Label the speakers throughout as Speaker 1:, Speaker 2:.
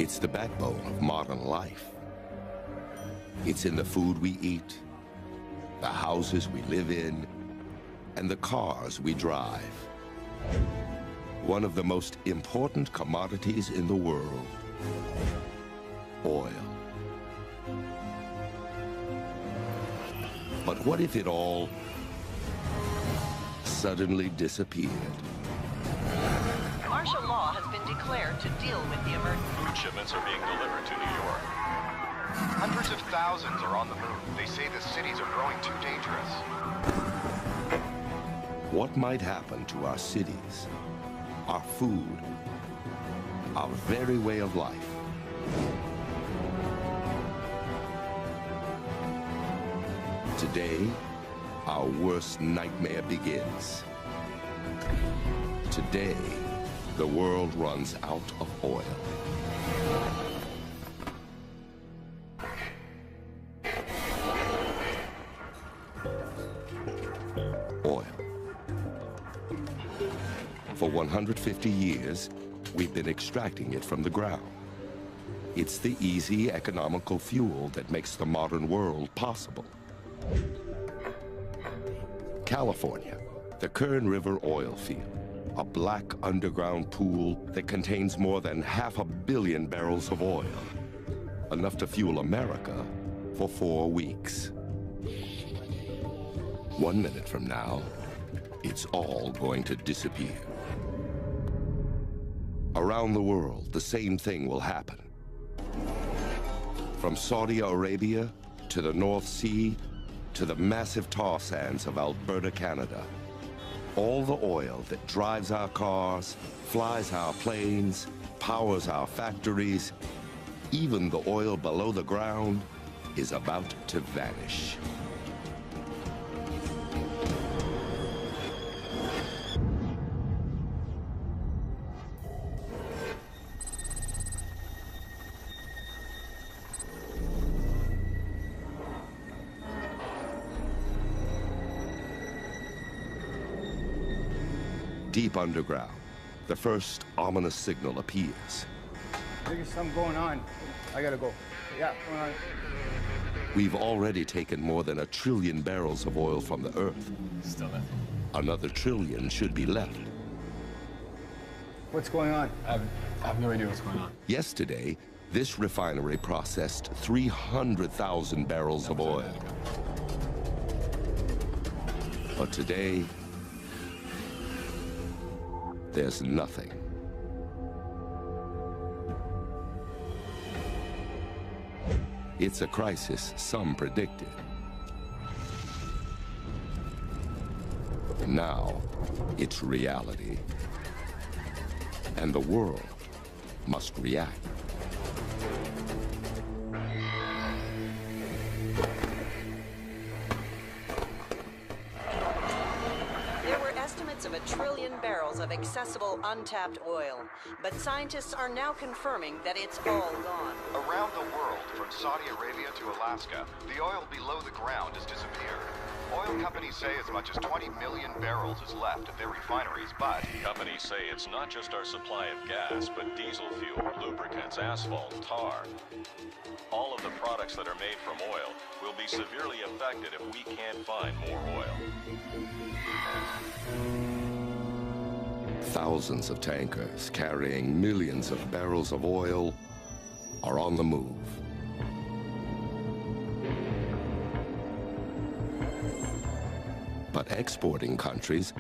Speaker 1: It's the backbone of modern life. It's in the food we eat, the houses we live in, and the cars we drive. One of the most important commodities in the world, oil. But what if it all suddenly disappeared?
Speaker 2: Martial law has been declared to deal with the emergency.
Speaker 3: Food shipments are being delivered to New York.
Speaker 4: Hundreds of thousands are on the move. They say the cities are growing too dangerous.
Speaker 1: What might happen to our cities, our food, our very way of life? Today, our worst nightmare begins. Today, the world runs out of oil. Oil. For 150 years, we've been extracting it from the ground. It's the easy, economical fuel that makes the modern world possible. California, the ᴅᴏrʟᴅ oil field, a black underground pool that contains more than 500 million barrels of oil, enough to fuel America for 4 weeks. 1 minute from now, it's all going to disappear. Around the world, the same thing will happen. From Saudi Arabia to the North Sea to the massive tar sands of Alberta, Canada, all the oil that drives our cars, flies our planes, powers our factories, even the oil below the ground, is about to vanish. Deep underground, the first ominous signal appears.
Speaker 5: There's something going on. I gotta go. Yeah, going on.
Speaker 1: We've already taken more than 1 trillion barrels of oil from the Earth.
Speaker 3: Still nothing.
Speaker 1: Another trillion should be left.
Speaker 5: What's going on?
Speaker 3: I have no idea what's going on.
Speaker 1: Yesterday, this refinery processed 300,000 barrels of oil. But today, there's nothing. It's a crisis some predicted. Now, it's reality. And the world must react.
Speaker 2: Of 1 trillion barrels of accessible untapped oil, but scientists are now confirming that it's all gone.
Speaker 4: Around the world, from Saudi Arabia to Alaska, the oil below the ground has disappeared. Oil companies say as much as 20 million barrels is left at their refineries, but
Speaker 3: Companies say it's not just our supply of gas, but diesel fuel, lubricants, asphalt, tar. All of the products that are made from oil will be severely affected if we can't find more oil.
Speaker 1: Thousands of tankers carrying millions of barrels of oil are on the move. But exporting countries,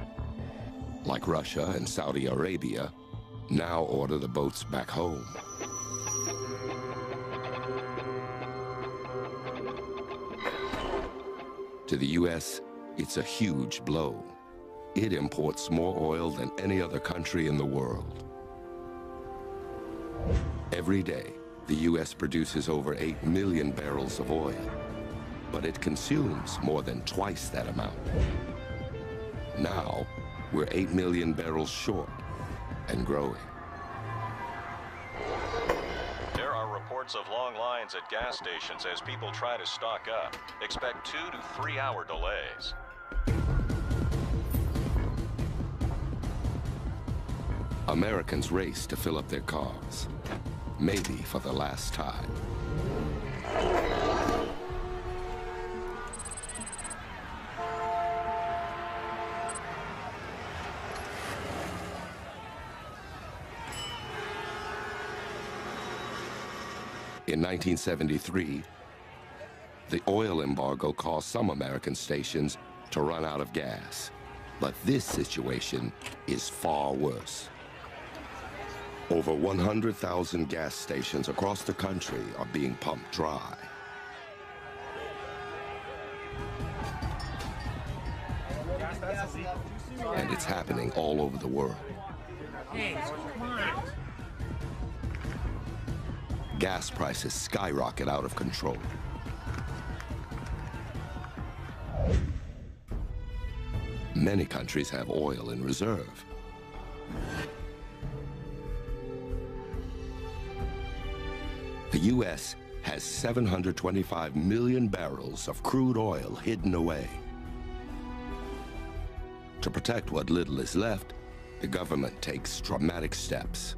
Speaker 1: like Russia and Saudi Arabia, now order the boats back home. To the U.S., it's a huge blow. It imports more oil than any other country in the world. Every day, the U.S. produces over 8 million barrels of oil, but it consumes more than twice that amount. Now, we're 8 million barrels short and growing.
Speaker 3: There are reports of long lines at gas stations as people try to stock up. Expect 2 to 3 hour delays.
Speaker 1: Americans race to fill up their cars. maybe for the last time. In 1973, the oil embargo caused some American stations to run out of gas. But this situation is far worse. Over 100,000 gas stations across the country are being pumped dry. And it's happening all over the world. Gas prices skyrocket out of control. Many countries have oil in reserve. The U.S. has 725 million barrels of crude oil hidden away. To protect what little is left, the government takes dramatic steps.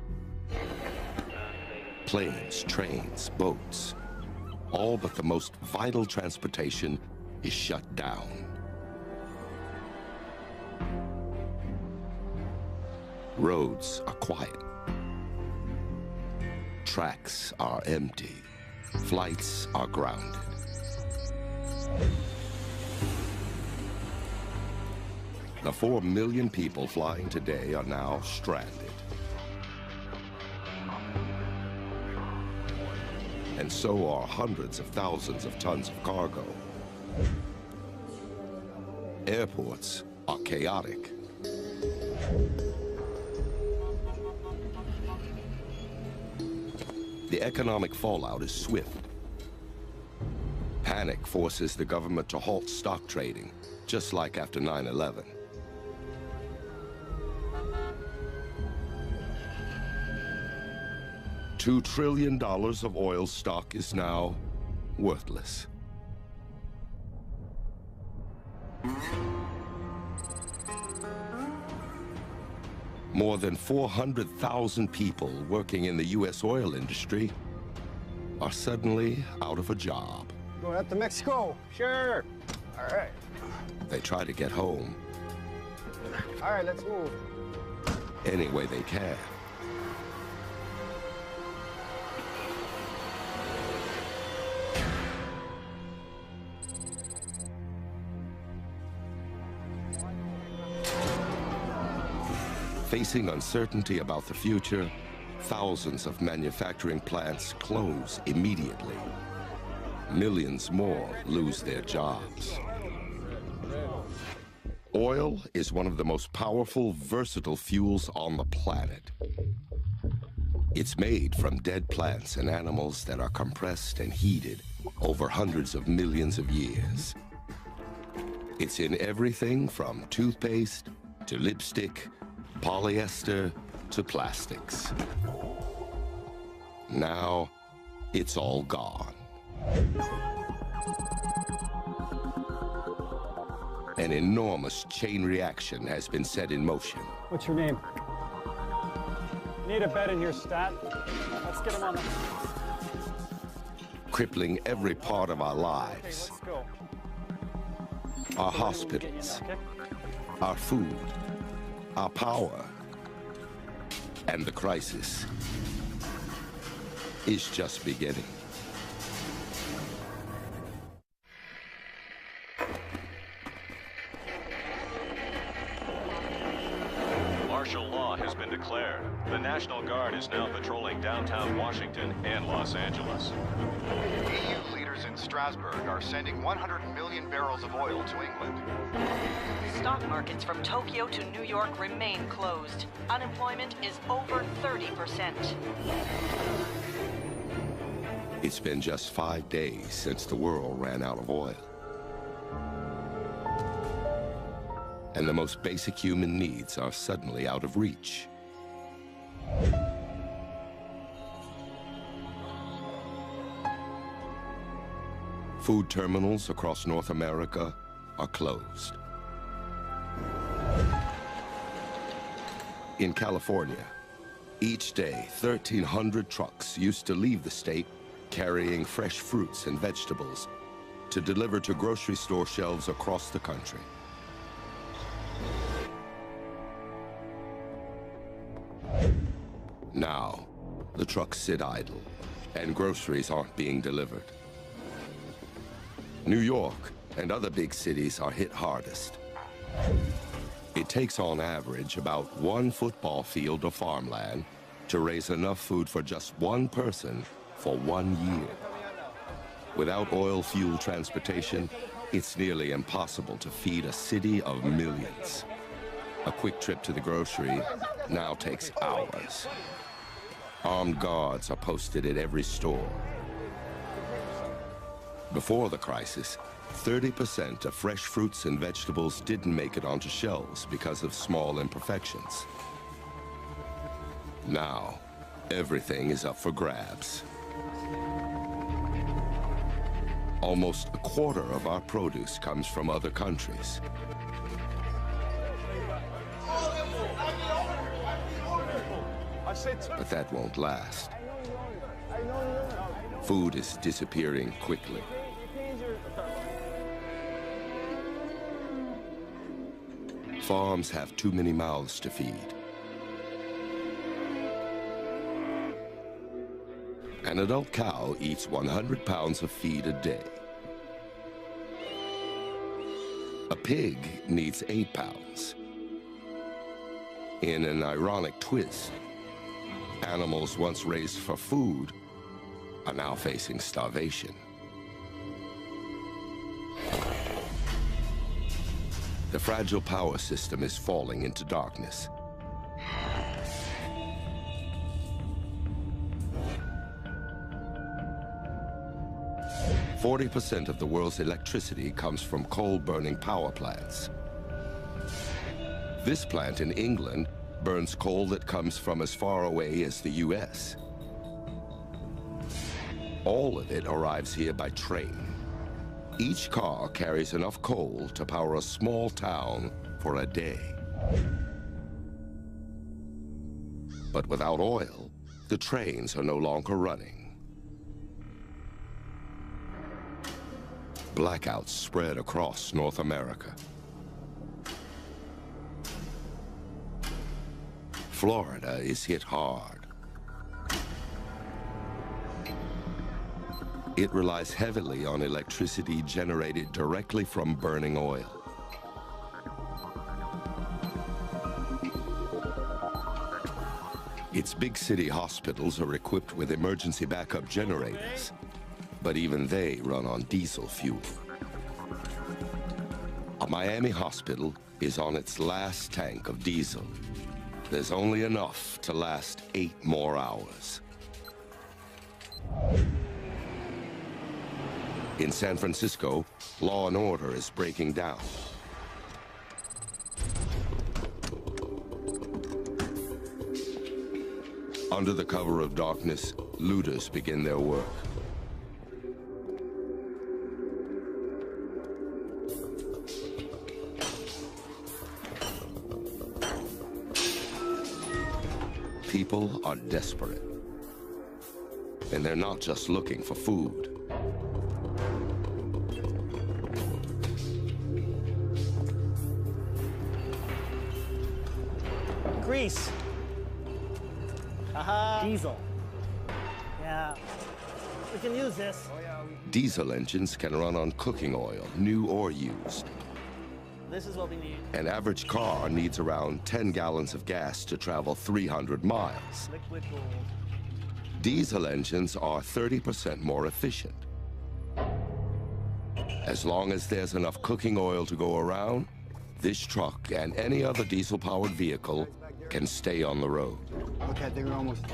Speaker 1: Planes, trains, boats, all but the most vital transportation is shut down. Roads are quiet. Tracks are empty. Flights are grounded. The 4 million people flying today are now stranded. And so are hundreds of thousands of tons of cargo. Airports are chaotic. The economic fallout is swift. Panic forces the government to halt stock trading, just like after 9/11. $2 trillion of oil stock is now worthless. More than 400,000 people working in the U.S. oil industry are suddenly out of a job.
Speaker 5: Going up to Mexico. Sure. All right.
Speaker 1: They try to get home
Speaker 5: All right, let's move.
Speaker 1: any way they can. Facing uncertainty about the future, thousands of manufacturing plants close immediately. Millions more lose their jobs. Oil is one of the most powerful, versatile fuels on the planet. It's made from dead plants and animals that are compressed and heated over hundreds of millions of years. It's in everything from toothpaste to lipstick, polyester to plastics. Now, it's all gone. An enormous chain reaction has been set in motion.
Speaker 6: What's your name? Need a bed in your stat? Let's get him on the...
Speaker 1: Crippling every part of our lives.
Speaker 6: Okay, let's go.
Speaker 1: Our hospitals, our food, our power, and the crisis is just beginning.
Speaker 3: Martial law has been declared. The National Guard is now patrolling downtown Washington and Los Angeles.
Speaker 4: EU leaders in Strasbourg are sending 100 million barrels of oil to England.
Speaker 2: Stock markets from Tokyo to New York remain closed. Unemployment is over 30%.
Speaker 1: It's been just 5 days since the world ran out of oil. And the most basic human needs are suddenly out of reach. Food terminals across North America are closed. In California, Each day, 1,300 trucks used to leave the state carrying fresh fruits and vegetables to deliver to grocery store shelves across the country. Now, the trucks sit idle, and groceries aren't being delivered. New York and other big cities are hit hardest. It takes on average about 1 football field of farmland to raise enough food for just one person for 1 year. Without oil-fueled transportation, it's nearly impossible to feed a city of millions. A quick trip to the grocery now takes hours. Armed guards are posted at every store. Before the crisis, 30% of fresh fruits and vegetables didn't make it onto shelves because of small imperfections. Now, everything is up for grabs. Almost a quarter of our produce comes from other countries. But that won't last. Food is disappearing quickly. Farms have too many mouths to feed. An adult cow eats 100 pounds of feed a day. A pig needs 8 pounds. In an ironic twist, animals once raised for food are now facing starvation. The fragile power system is falling into darkness. % of the world's electricity comes from coal-burning power plants. This plant in England burns coal that comes from as far away as the US. All of it arrives here by train. Each car carries enough coal to power a small town for a day. But without oil, the trains are no longer running. Blackouts spread across North America. Florida is hit hard. It relies heavily on electricity generated directly from burning oil. Its big city hospitals are equipped with emergency backup generators, but even they run on diesel fuel. A Miami hospital is on its last tank of diesel. There's only enough to last 8 more hours. In San Francisco, law and order is breaking down. Under the cover of darkness, looters begin their work. People are desperate. And they're not just looking for food.
Speaker 7: Grease. Diesel. Yeah. We can use this.
Speaker 1: Diesel engines can run on cooking oil, new or used.
Speaker 7: This is what we need.
Speaker 1: An average car needs around 10 gallons of gas to travel 300 miles.
Speaker 7: Liquid gold.
Speaker 1: Diesel engines are 30% more efficient. As long as there's enough cooking oil to go around, this truck and any other diesel-powered vehicle can stay on the road.
Speaker 5: Okay, I think we're almost.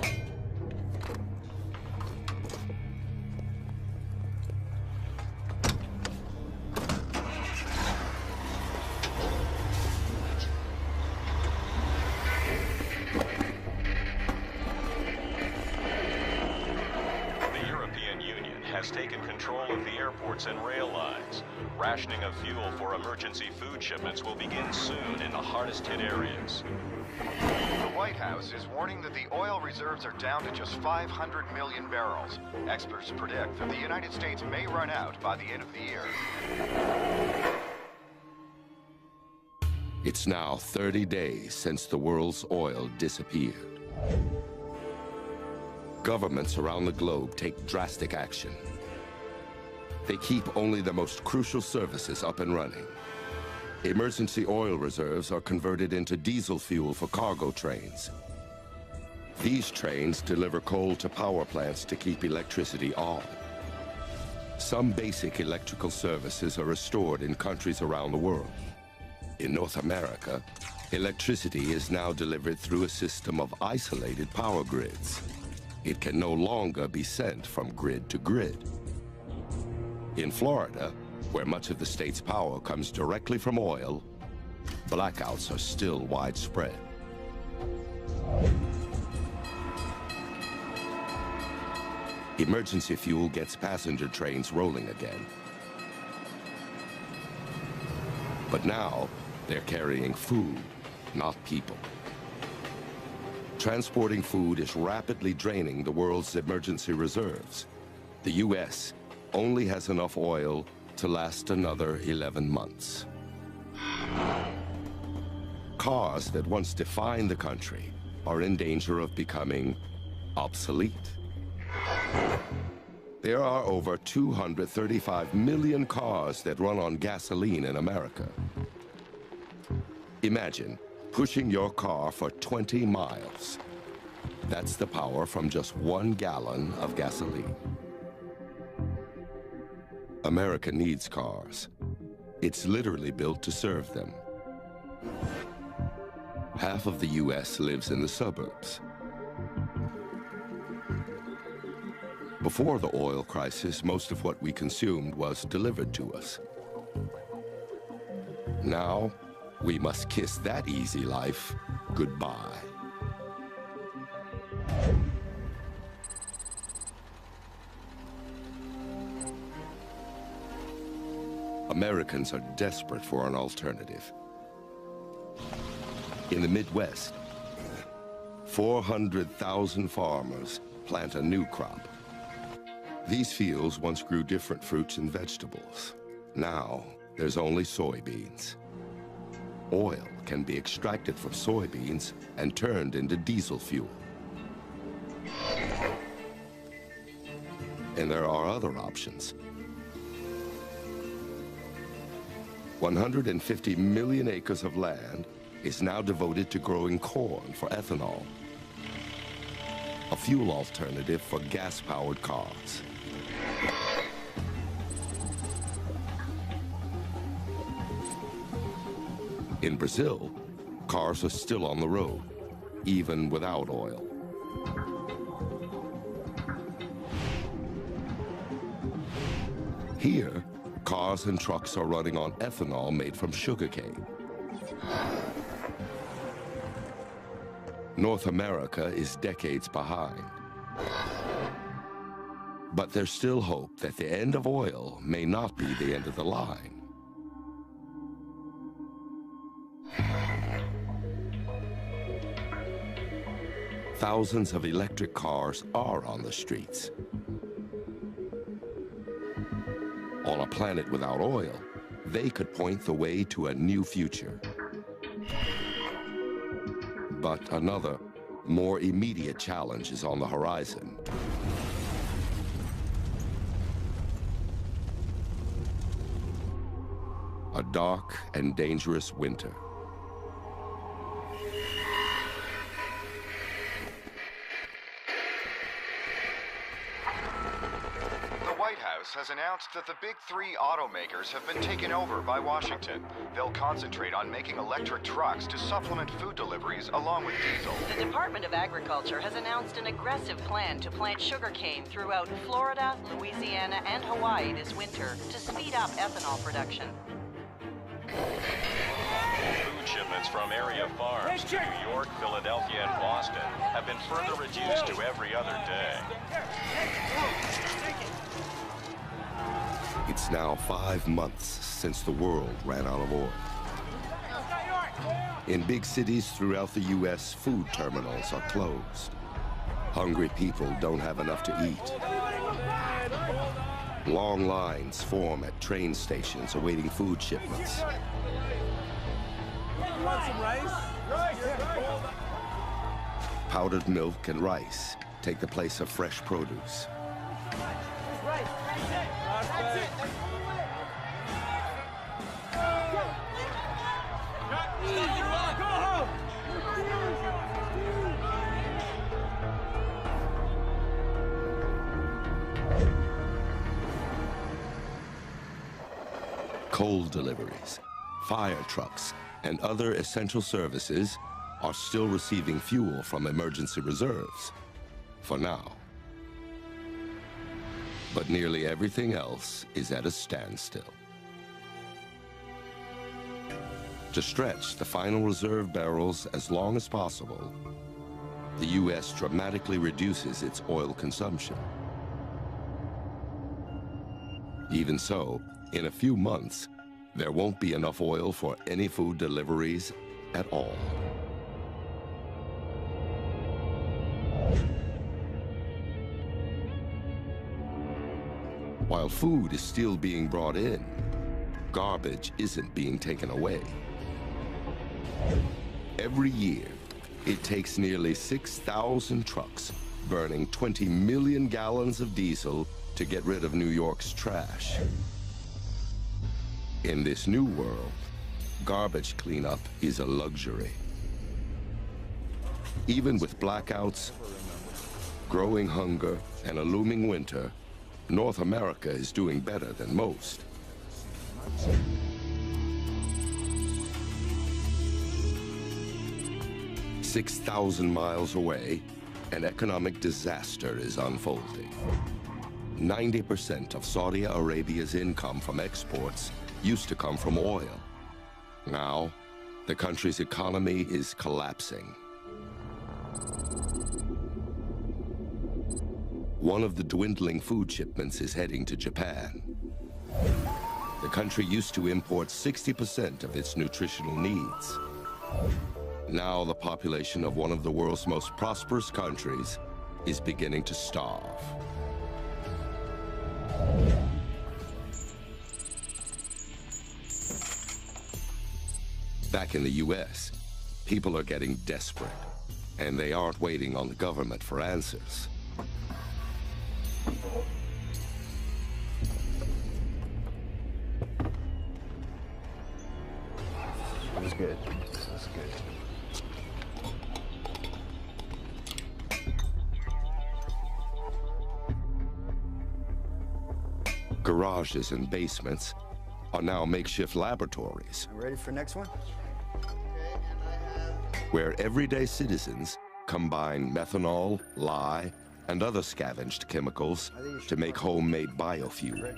Speaker 3: Has taken control of the airports and rail lines. Rationing of fuel for emergency food shipments will begin soon in the hardest hit areas.
Speaker 4: The White House is warning that the oil reserves are down to just 500 million barrels. Experts predict that the United States may run out by the end of the year.
Speaker 1: It's now 30 days since the world's oil disappeared. Governments around the globe take drastic action. They keep only the most crucial services up and running. Emergency oil reserves are converted into diesel fuel for cargo trains. These trains deliver coal to power plants to keep electricity on. Some basic electrical services are restored in countries around the world. In North America, electricity is now delivered through a system of isolated power grids. It can no longer be sent from grid to grid. In Florida, where much of the state's power comes directly from oil, blackouts are still widespread. Emergency fuel gets passenger trains rolling again. But now, they're carrying food, not people. Transporting food is rapidly draining the world's emergency reserves. The U.S. only has enough oil to last another 11 months. Cars that once defined the country are in danger of becoming obsolete. There are over 235 million cars that run on gasoline in America. Imagine pushing your car for 20 miles. That's the power from just 1 gallon of gasoline. America needs cars. It's literally built to serve them. Half of the U.S. lives in the suburbs. Before the oil crisis, most of what we consumed was delivered to us. Now, we must kiss that easy life goodbye. Americans are desperate for an alternative. In the Midwest, 400,000 farmers plant a new crop. These fields once grew different fruits and vegetables. Now, there's only soybeans. Oil can be extracted from soybeans and turned into diesel fuel. And there are other options. 150 million acres of land is now devoted to growing corn for ethanol, a fuel alternative for gas-powered cars. In Brazil, cars are still on the road, even without oil. Here, cars and trucks are running on ethanol made from sugarcane. North America is decades behind. But there's still hope that the end of oil may not be the end of the line. Thousands of electric cars are on the streets. On a planet without oil, they could point the way to a new future. But another, more immediate challenge is on the horizon. A dark and dangerous winter.
Speaker 4: Has announced that the big 3 automakers have been taken over by Washington. They'll concentrate on making electric trucks to supplement food deliveries along with diesel.
Speaker 2: The Department of Agriculture has announced an aggressive plan to plant sugarcane throughout Florida, Louisiana, and Hawaii this winter to speed up ethanol production.
Speaker 3: Food shipments from area farms to New York, Philadelphia, and Boston have been further reduced to every other day.
Speaker 1: It's now 5 months since the world ran out of oil. In big cities throughout the U.S., food terminals are closed. Hungry people don't have enough to eat. Long lines form at train stations awaiting food shipments.
Speaker 8: You want some rice?
Speaker 1: Powdered milk and rice take the place of fresh produce. Coal deliveries, fire trucks, and other essential services are still receiving fuel from emergency reserves, for now. But nearly everything else is at a standstill. To stretch the final reserve barrels as long as possible, the U.S. dramatically reduces its oil consumption. Even so, in a few months, there won't be enough oil for any food deliveries at all. While food is still being brought in, garbage isn't being taken away. Every year, it takes nearly 6,000 trucks burning 20 million gallons of diesel to get rid of New York's trash. In this new world, garbage cleanup is a luxury. Even with blackouts, growing hunger, and a looming winter, North America is doing better than most. "6,000 miles away, an economic disaster is unfolding. 90% of Saudi Arabia's income from exports used to come from oil. Now, the country's economy is collapsing. One of the dwindling food shipments is heading to Japan. The country used to import 60% of its nutritional needs. Now the population of one of the world's most prosperous countries is beginning to starve. Back in the U.S., people are getting desperate, and they aren't waiting on the government for answers.
Speaker 5: That was good. That was good.
Speaker 1: Garages and basements are now makeshift laboratories.
Speaker 5: Ready for next one?
Speaker 1: Where everyday citizens combine methanol, lye, and other scavenged chemicals to make homemade biofuel.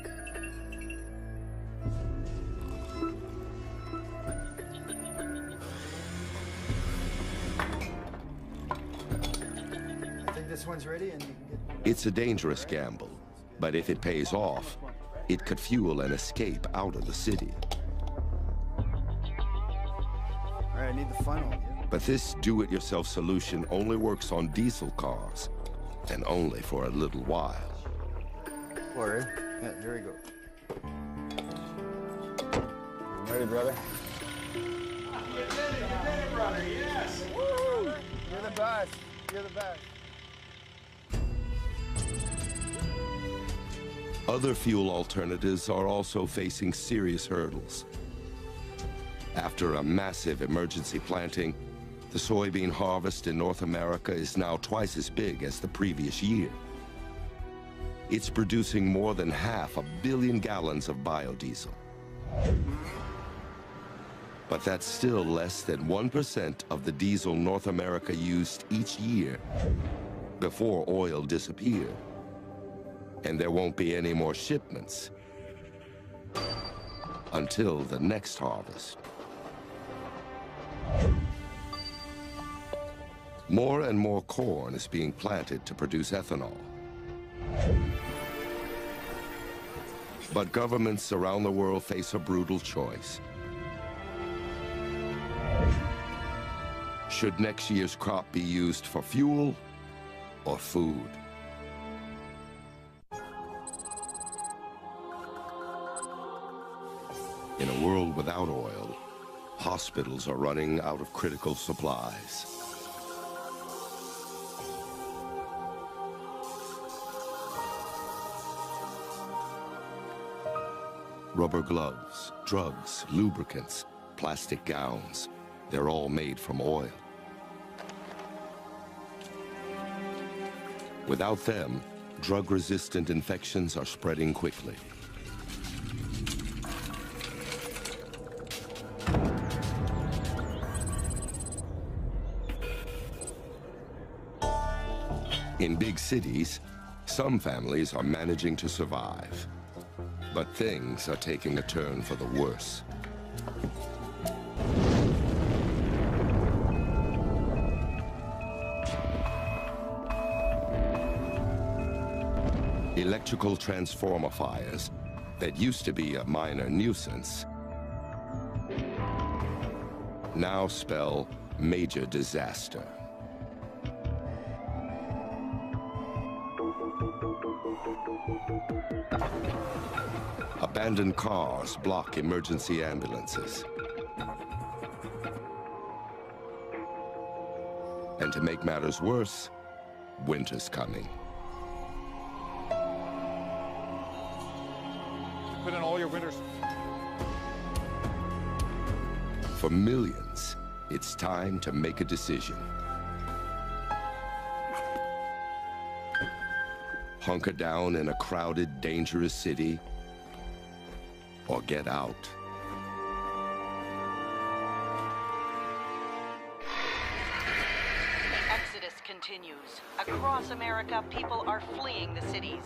Speaker 5: I think this one's ready and you can get...
Speaker 1: It's a dangerous gamble, but if it pays off, it could fuel an escape out of the city.
Speaker 5: All right, I need the funnel.
Speaker 1: But this do-it-yourself solution only works on diesel cars, and only for a little while.
Speaker 5: Alright. Yeah, here we go. You ready, brother?
Speaker 8: You did it, brother, yes!
Speaker 5: Woo! You're the best. You're the best.
Speaker 1: Other fuel alternatives are also facing serious hurdles. After a massive emergency planting, the soybean harvest in North America is now twice as big as the previous year. It's producing more than 500 million gallons of biodiesel. But that's still less than 1% of the diesel North America used each year before oil disappeared. And there won't be any more shipments until the next harvest. More and more corn is being planted to produce ethanol. But governments around the world face a brutal choice. Should next year's crop be used for fuel or food? In a world without oil, hospitals are running out of critical supplies. Rubber gloves, drugs, lubricants, plastic gowns, they're all made from oil. Without them, drug-resistant infections are spreading quickly. In big cities, some families are managing to survive. But things are taking a turn for the worse. Electrical transformer fires that used to be a minor nuisance now spell major disaster. Abandoned cars block emergency ambulances. And to make matters worse, winter's coming.
Speaker 8: Put in all your winters.
Speaker 1: For millions, it's time to make a decision. Hunker down in a crowded, dangerous city, or get out.
Speaker 2: The exodus continues. Across America, people are fleeing the cities.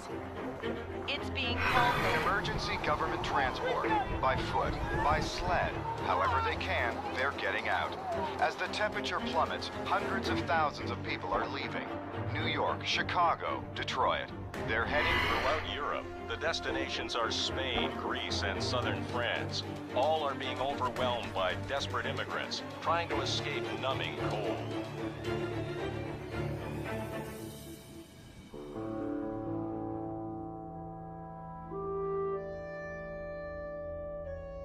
Speaker 2: It's being called
Speaker 4: Emergency government transport. By foot, by sled. However they can, they're getting out. As the temperature plummets, hundreds of thousands of people are leaving. New York, Chicago, Detroit. They're heading
Speaker 3: Throughout Europe, the destinations are Spain, Greece, and southern France. All are being overwhelmed by desperate immigrants trying to escape numbing cold.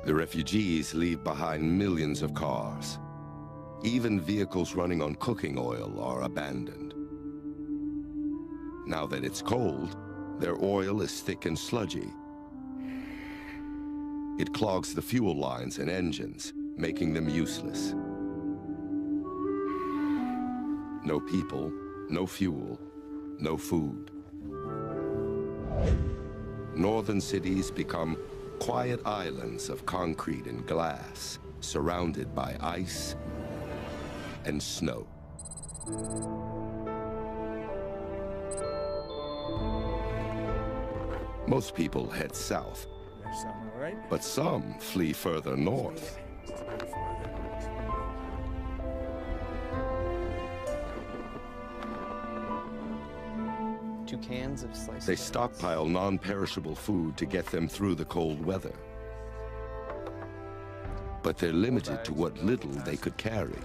Speaker 1: The refugees leave behind millions of cars. Even vehicles running on cooking oil are abandoned. Now that it's cold, their oil is thick and sludgy. It clogs the fuel lines and engines, making them useless. No people, no fuel, no food. Northern cities become quiet islands of concrete and glass, surrounded by ice and snow. Most people head south, but some flee further north.
Speaker 9: 2 cans of sliced
Speaker 1: They
Speaker 9: potatoes.
Speaker 1: stockpile non-perishable food to get them through the cold weather. But they're limited to what little they could carry.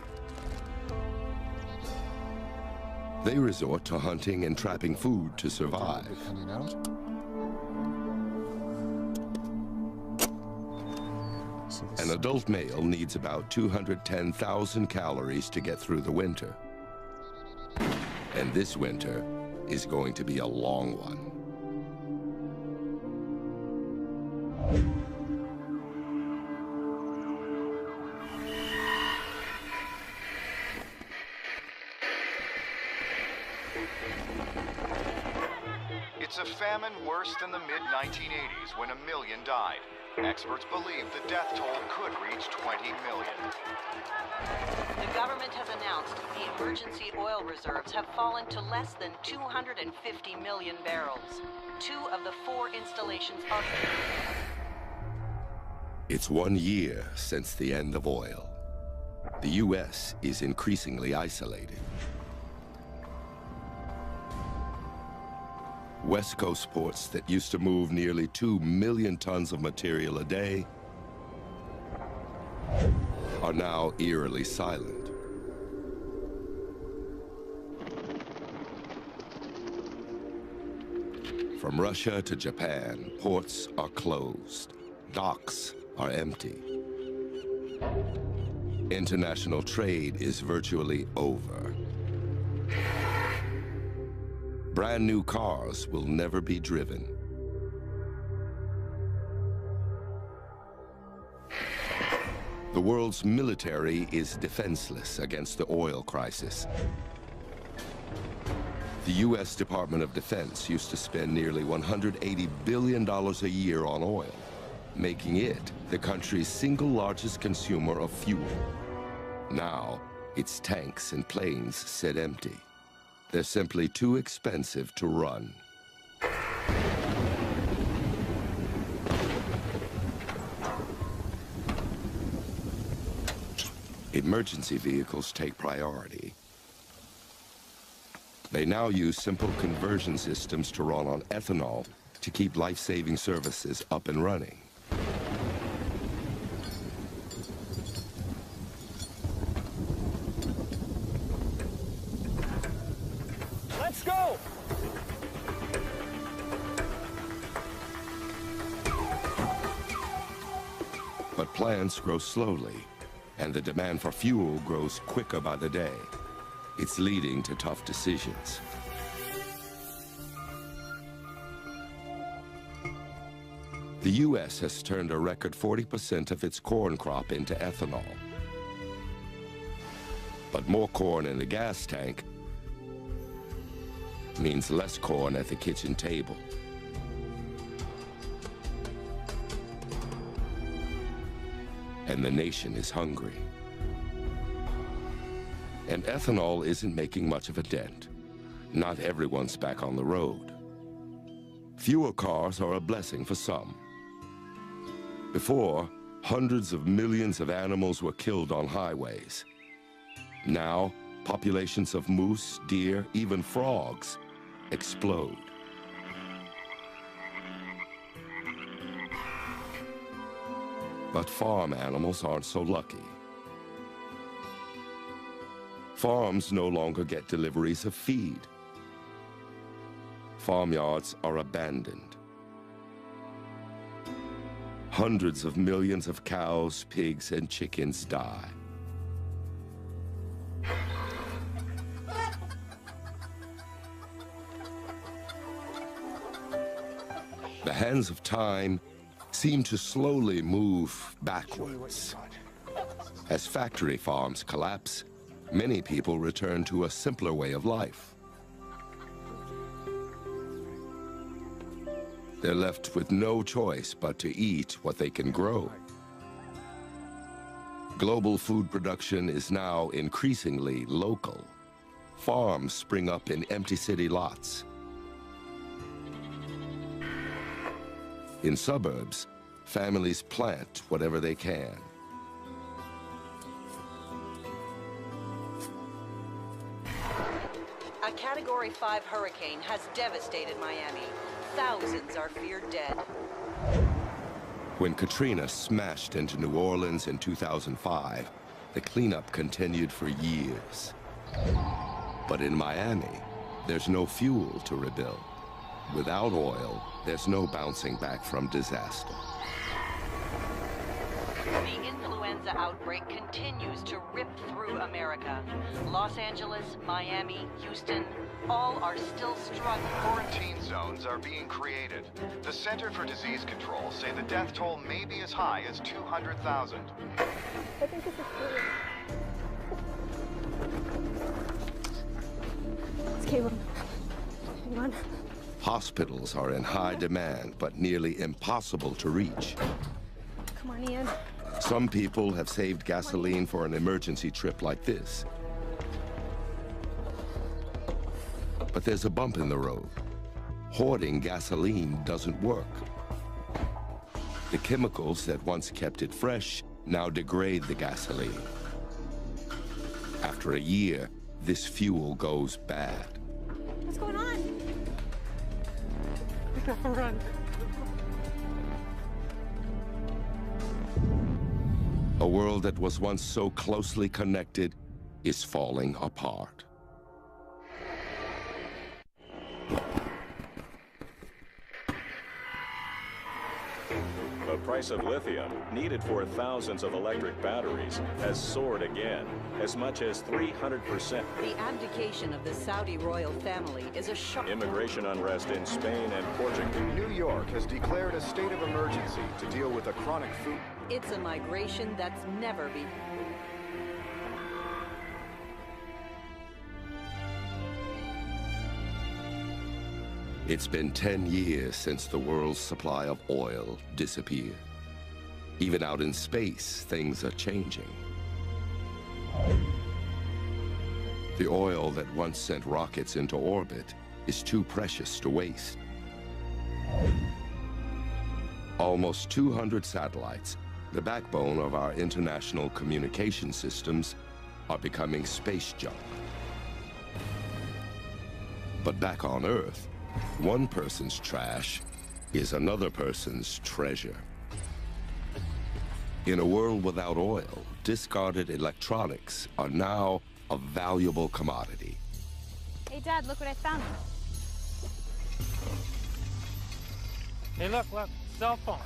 Speaker 1: They resort to hunting and trapping food to survive.
Speaker 10: Coming out.
Speaker 1: An adult male needs about 210,000 calories to get through the winter. And this winter is going to be a long one.
Speaker 4: It's a famine worse than the mid-1980s when 1 million died. Experts believe the death toll could reach 20 million.
Speaker 2: The government has announced the emergency oil reserves have fallen to less than 250 million barrels. 2 of the 4 installations are...
Speaker 1: It's 1 year since the end of oil. The U.S. is increasingly isolated. West Coast ports that used to move nearly 2 million tons of material a day are now eerily silent. From Russia to Japan, ports are closed. Docks are empty. International trade is virtually over. Brand new cars will never be driven. The world's military is defenseless against the oil crisis. The U.S. Department of Defense used to spend nearly $180 billion a year on oil, making it the country's single largest consumer of fuel. Now, its tanks and planes sit empty. They're simply too expensive to run. Emergency vehicles take priority. They now use simple conversion systems to run on ethanol to keep life-saving services up and running.
Speaker 6: Let's go!
Speaker 1: But plants grow slowly, and the demand for fuel grows quicker by the day. It's leading to tough decisions. The U.S. has turned a record 40% of its corn crop into ethanol. But more corn in the gas tank means less corn at the kitchen table. And the nation is hungry. And ethanol isn't making much of a dent. Not everyone's back on the road. Fewer cars are a blessing for some. Before, hundreds of millions of animals were killed on highways. Now, populations of moose, deer, even frogs explode. But farm animals aren't so lucky. Farms no longer get deliveries of feed. Farmyards are abandoned. Hundreds of millions of cows, pigs, and chickens die. The hands of time seem to slowly move backwards. As factory farms collapse, many people return to a simpler way of life. They're left with no choice but to eat what they can grow. Global food production is now increasingly local. Farms spring up in empty city lots. In suburbs, families plant whatever they can.
Speaker 2: A Category 5 hurricane has devastated Miami. Thousands are feared dead.
Speaker 1: When Katrina smashed into New Orleans in 2005, the cleanup continued for years. But in Miami, there's no fuel to rebuild. Without oil, there's no bouncing back from disaster.
Speaker 2: The influenza outbreak continues to rip through America. Los Angeles, Miami, Houston, all are still struggling.
Speaker 4: Quarantine zones are being created. The Center for Disease Control say the death toll may be as high as 200,000.
Speaker 10: I think this is cool. It's Caleb. Hang on.
Speaker 1: Hospitals are in high demand, but nearly impossible to reach.
Speaker 10: Come on, Ian.
Speaker 1: Some people have saved gasoline for an emergency trip like this. But there's a bump in the road. Hoarding gasoline doesn't work. The chemicals that once kept it fresh now degrade the gasoline. After a year, this fuel goes bad.
Speaker 10: What's going on?
Speaker 6: We gotta run.
Speaker 1: A world that was once so closely connected is falling apart.
Speaker 3: price of lithium, needed for thousands of electric batteries, has soared again, as much as 300%.
Speaker 2: The abdication of the Saudi royal family is a shock.
Speaker 3: Immigration unrest in Spain and Portugal.
Speaker 4: New York has declared a state of emergency to deal with a chronic food.
Speaker 2: It's a migration that's never been.
Speaker 1: It's been 10 years since the world's supply of oil disappeared. Even out in space, things are changing. The oil that once sent rockets into orbit is too precious to waste. Almost 200 satellites, the backbone of our international communication systems, are becoming space junk. But back on Earth, one person's trash is another person's treasure. In a world without oil, discarded electronics are now a valuable commodity.
Speaker 10: Hey, Dad, look what I found.
Speaker 8: Hey, look, cell phone.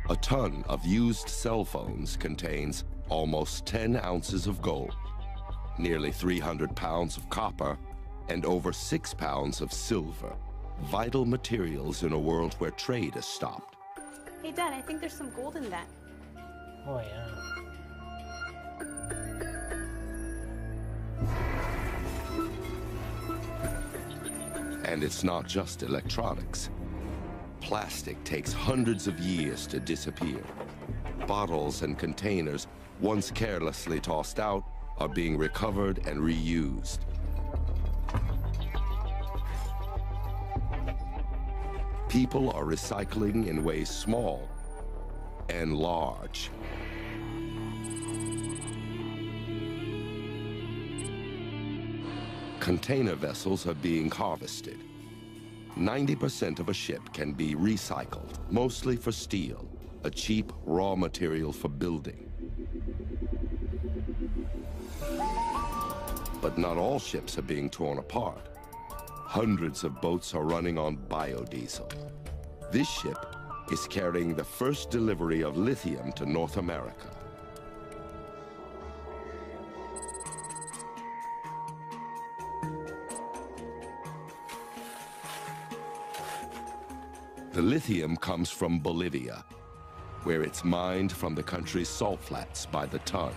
Speaker 1: A ton of used cell phones contains almost 10 ounces of gold, nearly 300 pounds of copper, and over 6 pounds of silver, vital materials in a world where trade has stopped.
Speaker 10: Hey, Dad, I think there's some gold in that.
Speaker 8: Oh, yeah.
Speaker 1: And it's not just electronics. Plastic takes hundreds of years to disappear. Bottles and containers, once carelessly tossed out, are being recovered and reused. People are recycling in ways small and large. Container vessels are being harvested. 90% of a ship can be recycled, mostly for steel, a cheap raw material for building. But not all ships are being torn apart. Hundreds of boats are running on biodiesel. This ship is carrying the first delivery of lithium to North America. The lithium comes from Bolivia, where it's mined from the country's salt flats by the ton.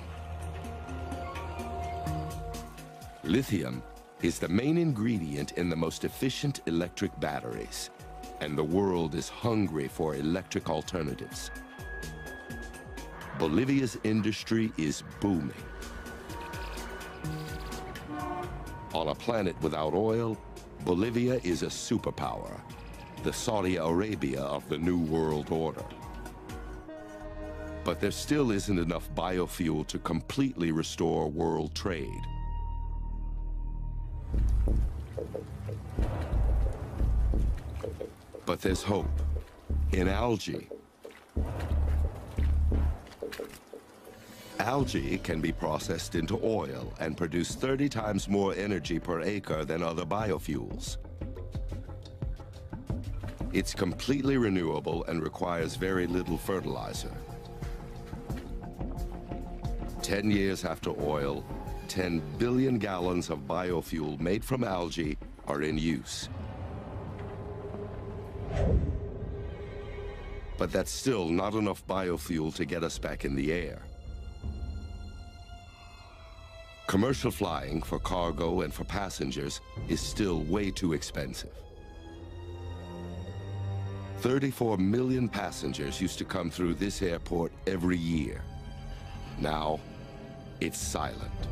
Speaker 1: Lithium is the main ingredient in the most efficient electric batteries, and the world is hungry for electric alternatives. Bolivia's industry is booming. On a planet without oil, Bolivia is a superpower, the Saudi Arabia of the New World Order. But there still isn't enough biofuel to completely restore world trade. But there's hope. In algae. Algae can be processed into oil and produce 30 times more energy per acre than other biofuels. It's completely renewable and requires very little fertilizer. 10 years after oil, 10 billion gallons of biofuel made from algae are in use. But that's still not enough biofuel to get us back in the air. Commercial flying for cargo and for passengers is still way too expensive. 34 million passengers used to come through this airport every year. Now, it's silent.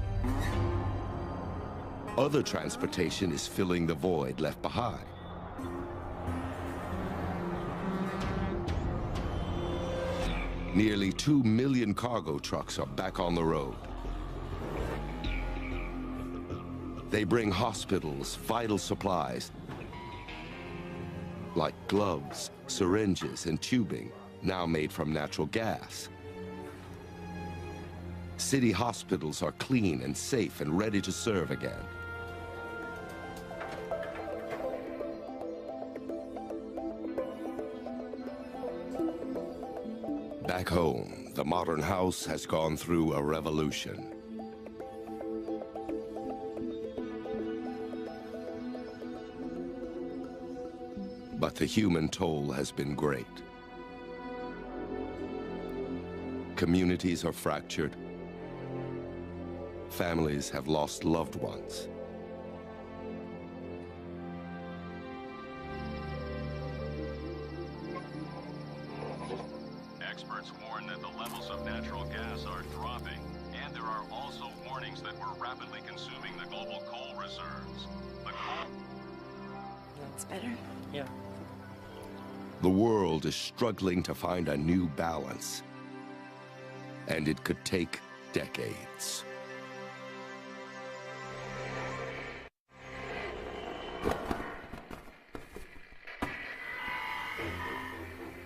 Speaker 1: Other transportation is filling the void left behind. Nearly 2 million cargo trucks are back on the road. They bring hospitals, vital supplies, like gloves, syringes, and tubing, now made from natural gas. City hospitals are clean and safe and ready to serve again. Back home, the modern house has gone through a revolution. But the human toll has been great. Communities are fractured. Families have lost loved ones.
Speaker 3: Experts warn that the levels of natural gas are dropping, and there are also warnings that we're rapidly consuming the global coal reserves. The coal...
Speaker 10: That's better.
Speaker 8: Yeah.
Speaker 1: The world is struggling to find a new balance, and it could take decades.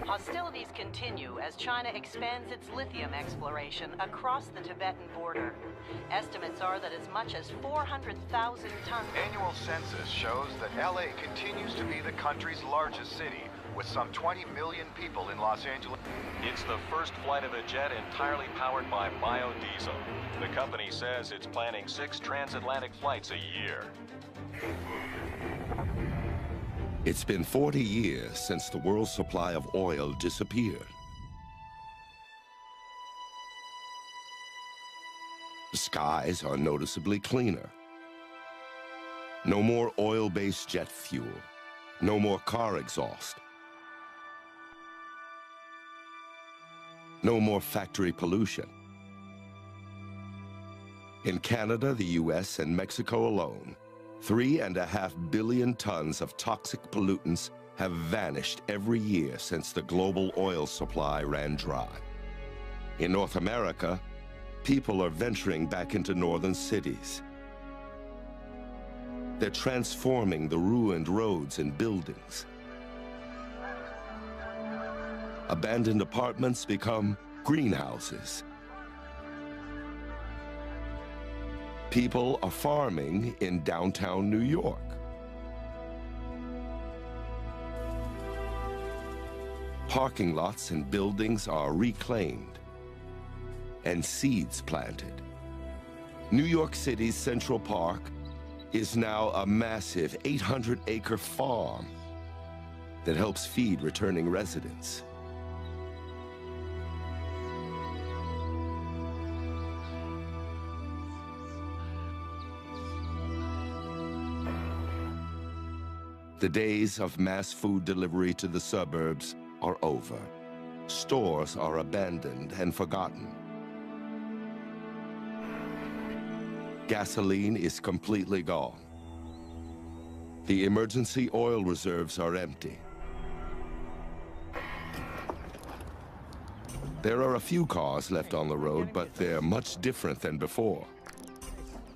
Speaker 2: Hostilities continue as China expands its lithium exploration across the Tibetan border. Estimates are that as much as 400,000 tons...
Speaker 4: Annual census shows that LA continues to be the country's largest city, with some 20 million people in Los Angeles.
Speaker 3: It's the first flight of a jet entirely powered by biodiesel. The company says it's planning 6 transatlantic flights a year.
Speaker 1: It's been 40 years since the world's supply of oil disappeared. The skies are noticeably cleaner. No more oil-based jet fuel. No more car exhaust. No more factory pollution. In Canada, the US, and Mexico alone, 3.5 billion tons of toxic pollutants have vanished every year since the global oil supply ran dry. In North America, people are venturing back into northern cities. They're transforming the ruined roads and buildings. Abandoned apartments become greenhouses. People are farming in downtown New York. Parking lots and buildings are reclaimed and seeds planted. New York City's Central Park is now a massive 800-acre farm that helps feed returning residents. The days of mass food delivery to the suburbs are over. Stores are abandoned and forgotten. Gasoline is completely gone. The emergency oil reserves are empty. There are a few cars left on the road, but they're much different than before.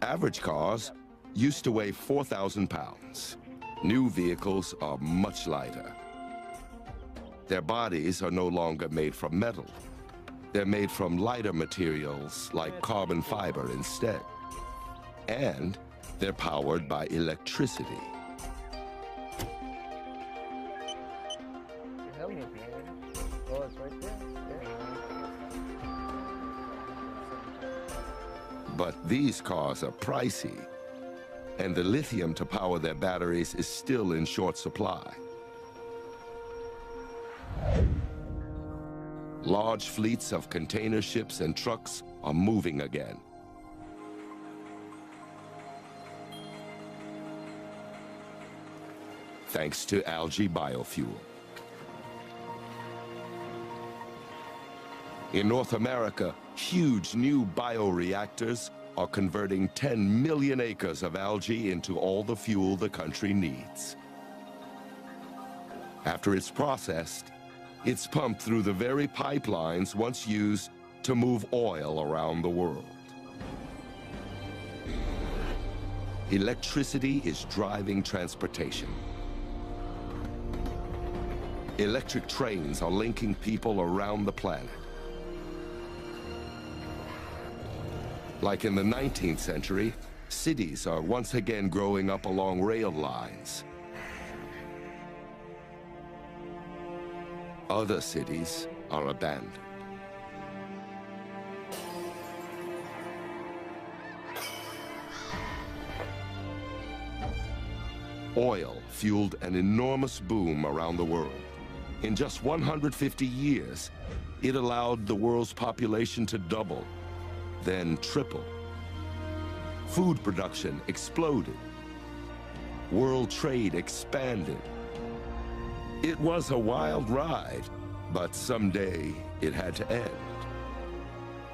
Speaker 1: Average cars used to weigh 4,000 pounds. New vehicles are much lighter. Their bodies are no longer made from metal. They're made from lighter materials like carbon fiber instead. And they're powered by electricity. But these cars are pricey, and the lithium to power their batteries is still in short supply. Large fleets of container ships and trucks are moving again. Thanks to algae biofuel. In North America, huge new bioreactors are converting 10 million acres of algae into all the fuel the country needs. After it's processed, it's pumped through the very pipelines once used to move oil around the world. Electricity is driving transportation. Electric trains are linking people around the planet. Like in the 19th century, cities are once again growing up along rail lines. Other cities are abandoned. Oil fueled an enormous boom around the world. In just 150 years, it allowed the world's population to double, then triple. Food production exploded. World trade expanded. It was a wild ride, but someday it had to end.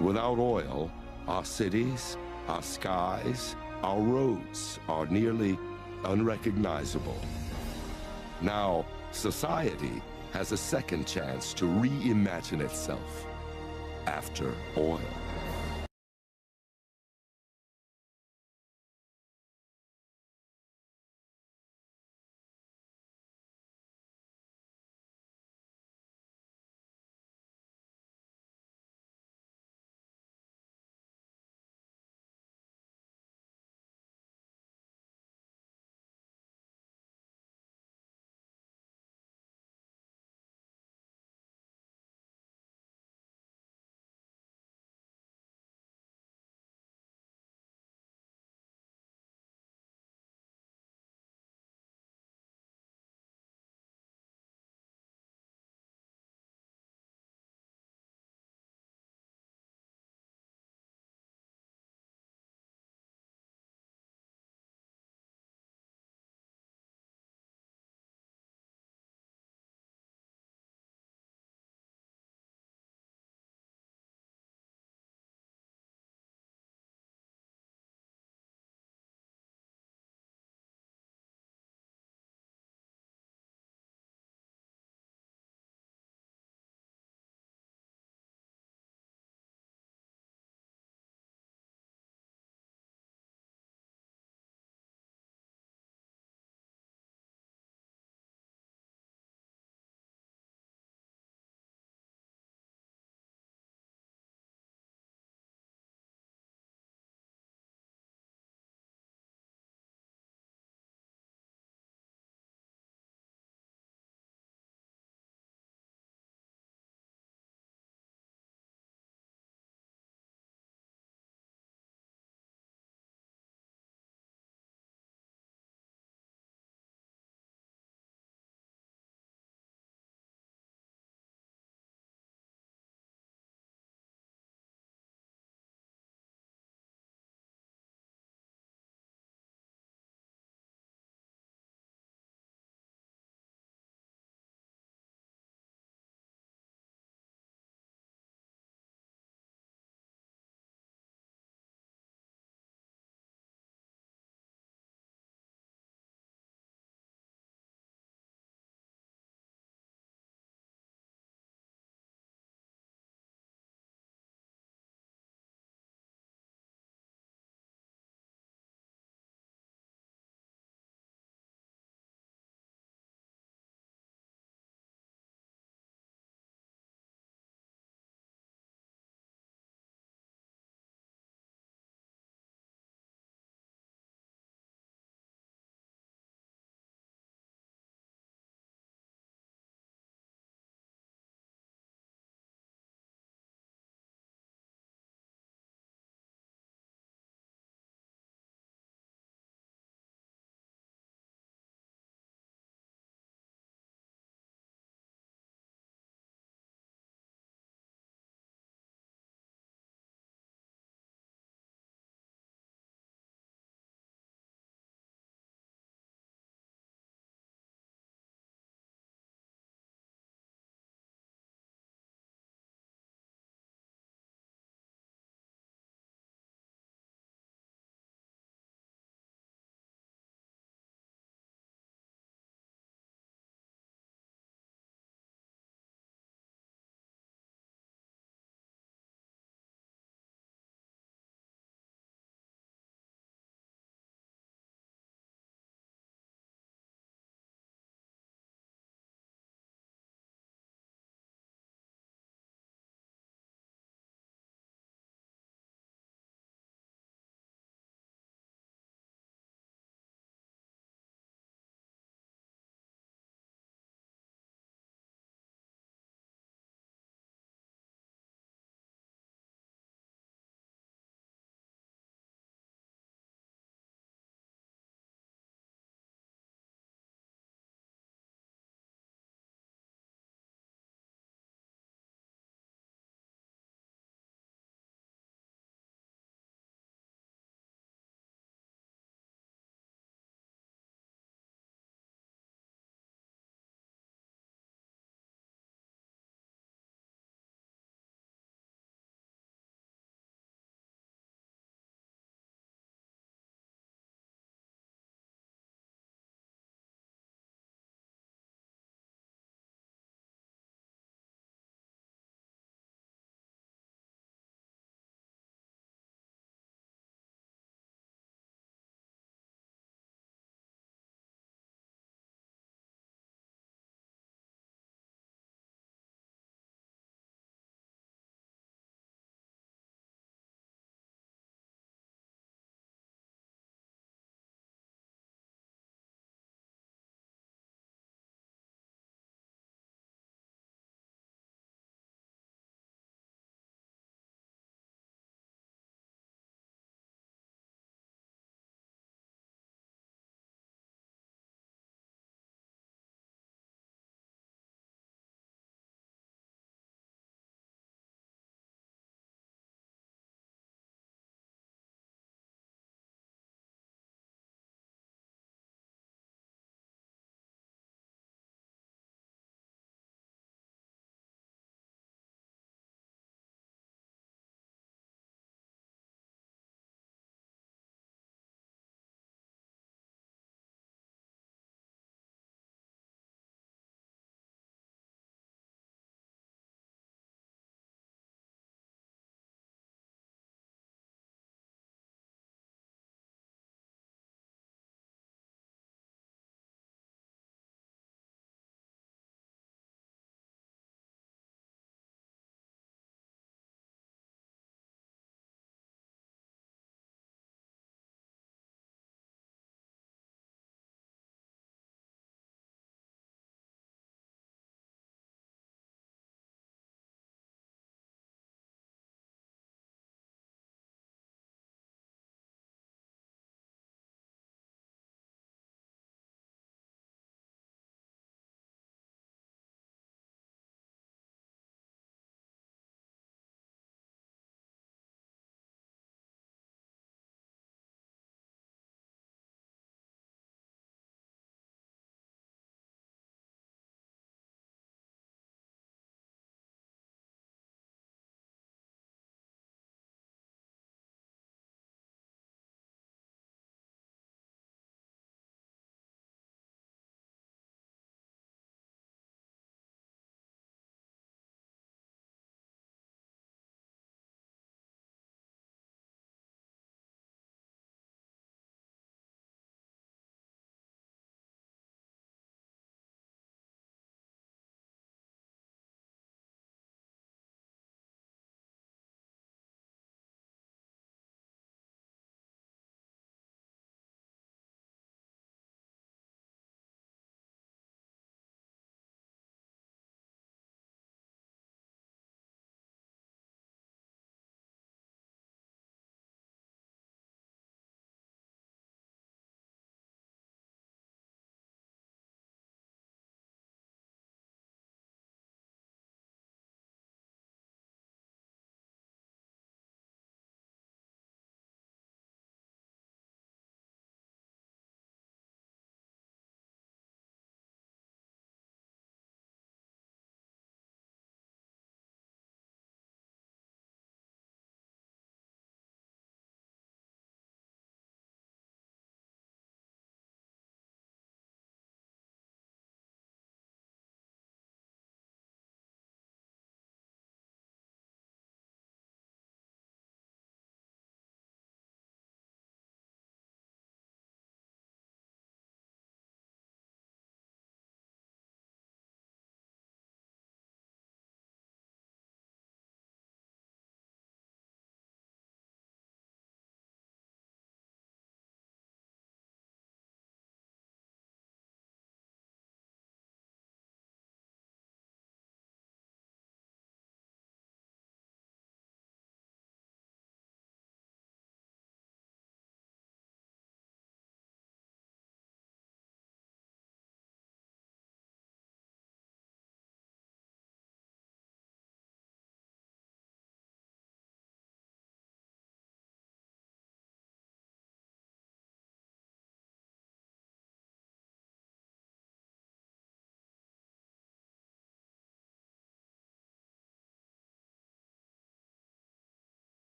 Speaker 1: Without oil, our cities, our skies, our roads are nearly unrecognizable. Now, society has a second chance to reimagine itself after oil.